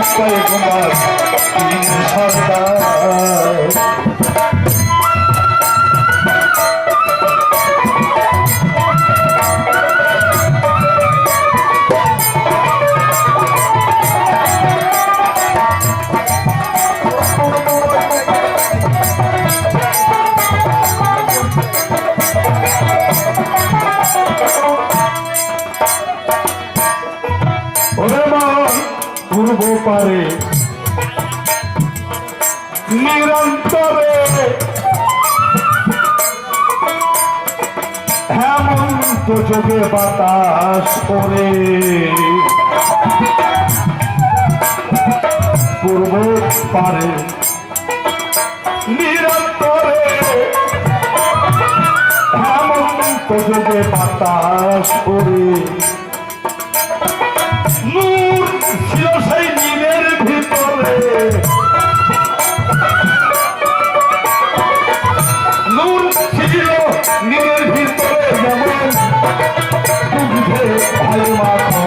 পয়গম্বর দিন সর্দার পূর্ব পারে নিরন্তরে হেমন্ত যোগে বাতাস করে পূর্ব পারে নিরন্তরে হেমন্ত যোগে বাতাস করে নূর ছিল সেই নীলের ভিতরে নূর ছিল নীলের ভিতরে যেমন বুঝে ভালো মাথা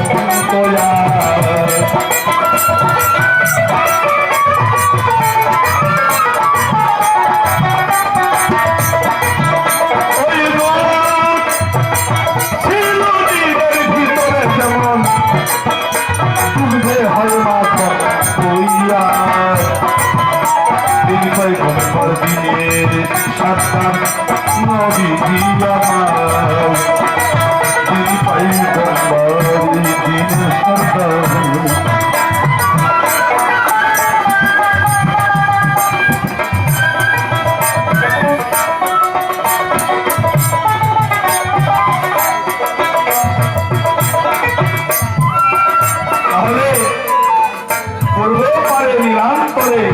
দিনের সরকার নবী আমার দিন পয়গম্বর দিন সরকার তাহলে পূর্ব পারে নিরান্তরে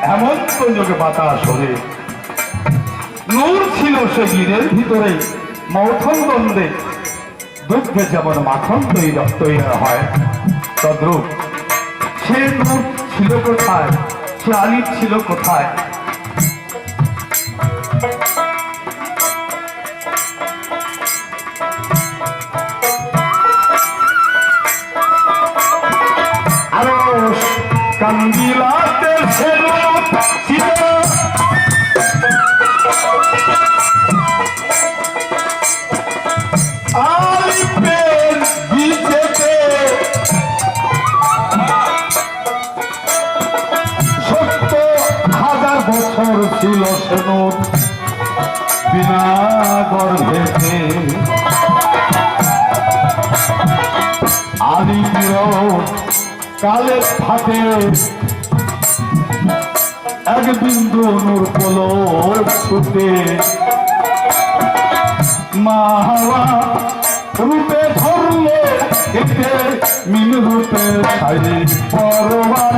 হেমন্ত যোগে বাতাস হলে নূর ছিল সে গিরের ভিতরে মথন দ্বন্দ্বে দুগ্ধে যেমন মাখন তৈরি হয় তদ্রূপ সে নূর ছিল কোথায়, সে আলিফ ছিল কোথায়? আরো কান্দিলাতে সে ছিল আলিফের ভিতরে 70,000 বছর ছিল সে নূর বিনা গর্ভেতে আলিফের কালের ফাটে এক বিন্দু নূর পলক ছুটে মা হাওয়া রূপে ধরলে এতে মিন রূপে ছাইলে পরবান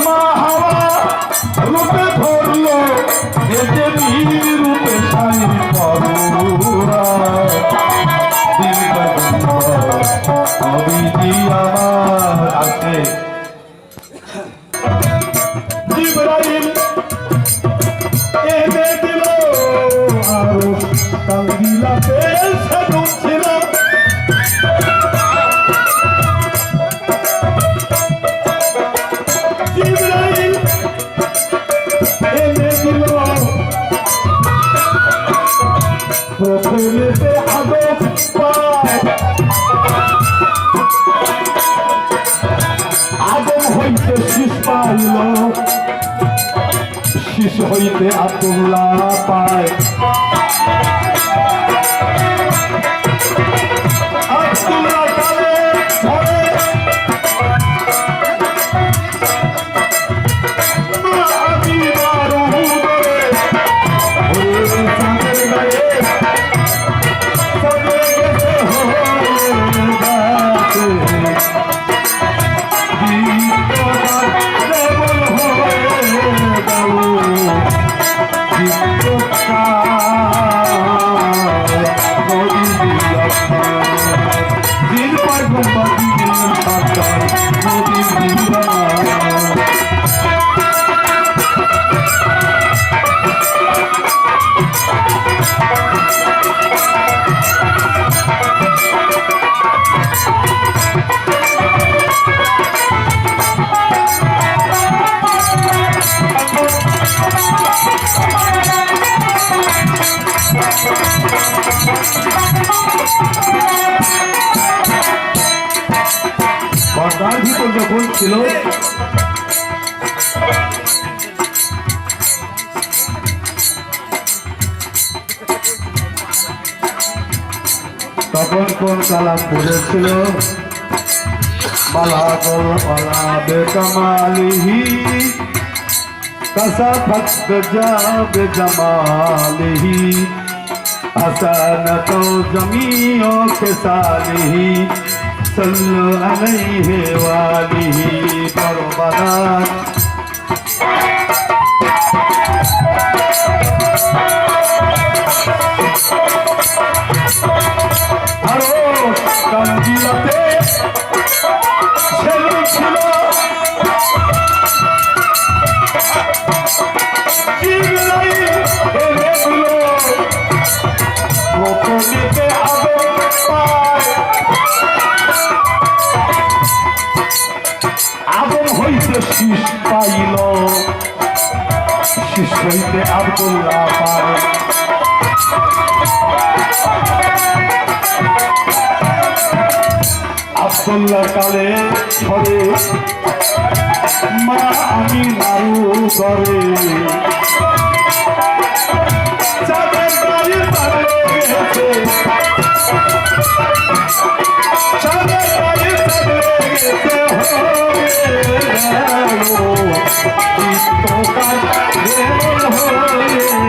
মা হাওয়া রূপে ধরলো এতে মিন রূপে ছাইলে পরবান অবিধি আমার আছে জিবরাইল এনে দিল আরো কান্দিলাতে সে ছিল জিবরাইল এনে দিল প্রথমেতে আদব পায় আদম হইতে শীষ পাইল শীষ হইতে আব্দুল্লাহ পায় আব্দুল্লাহ কালে ধরে আমিনার উদরে ওরে চাঁদের গায়ে চলে গেছে হয়ে গেছে পড়েছিল তখন কোন কালাম পড়েছিল বালাগল ওয়ালা বেকামালিহি কাসাফত বেজাবে জামালিহি হাসানাত জামিও খেসালিহি সাল্লু আলাইহি ওয়ালিহি বরবাদাত আরো কাঞ্জিলাতে ছেলে ছিল জিবরাইল এনে দিল গোপনীতে আদর পায় আদম হইতে শীষ পাইল শীষ হইতে আব্দুল্লাহ পায় আব্দুল্লাহ কালে ধরে মা আমি নারু করে চাঁদের গাড়ি পারে গেছে চাঁদের গাড়ি পারে গেছে হয়ে গেল চিত্তকাল হয়ে গেল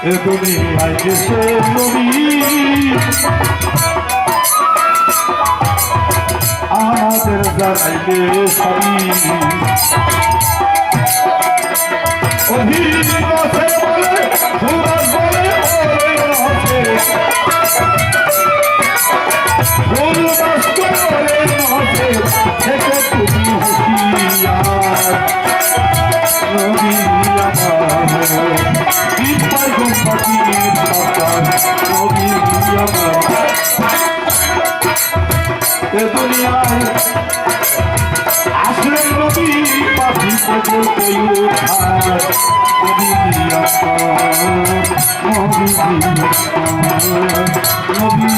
এ দুনিয়ায় গেছে নবী আমাদের জানাইলে সবই অভিনয় বলে সুরাজ বলে হসে ফুল বাস্ত বলে হসে থেকে তুমি হুঁশিয়ার নবী আমার বিপাই গম্পাতির সরকার নবী আমার এ দুনিয়ায় আসলেন নবী পাখি বলতে উঠার নবী নবী নবী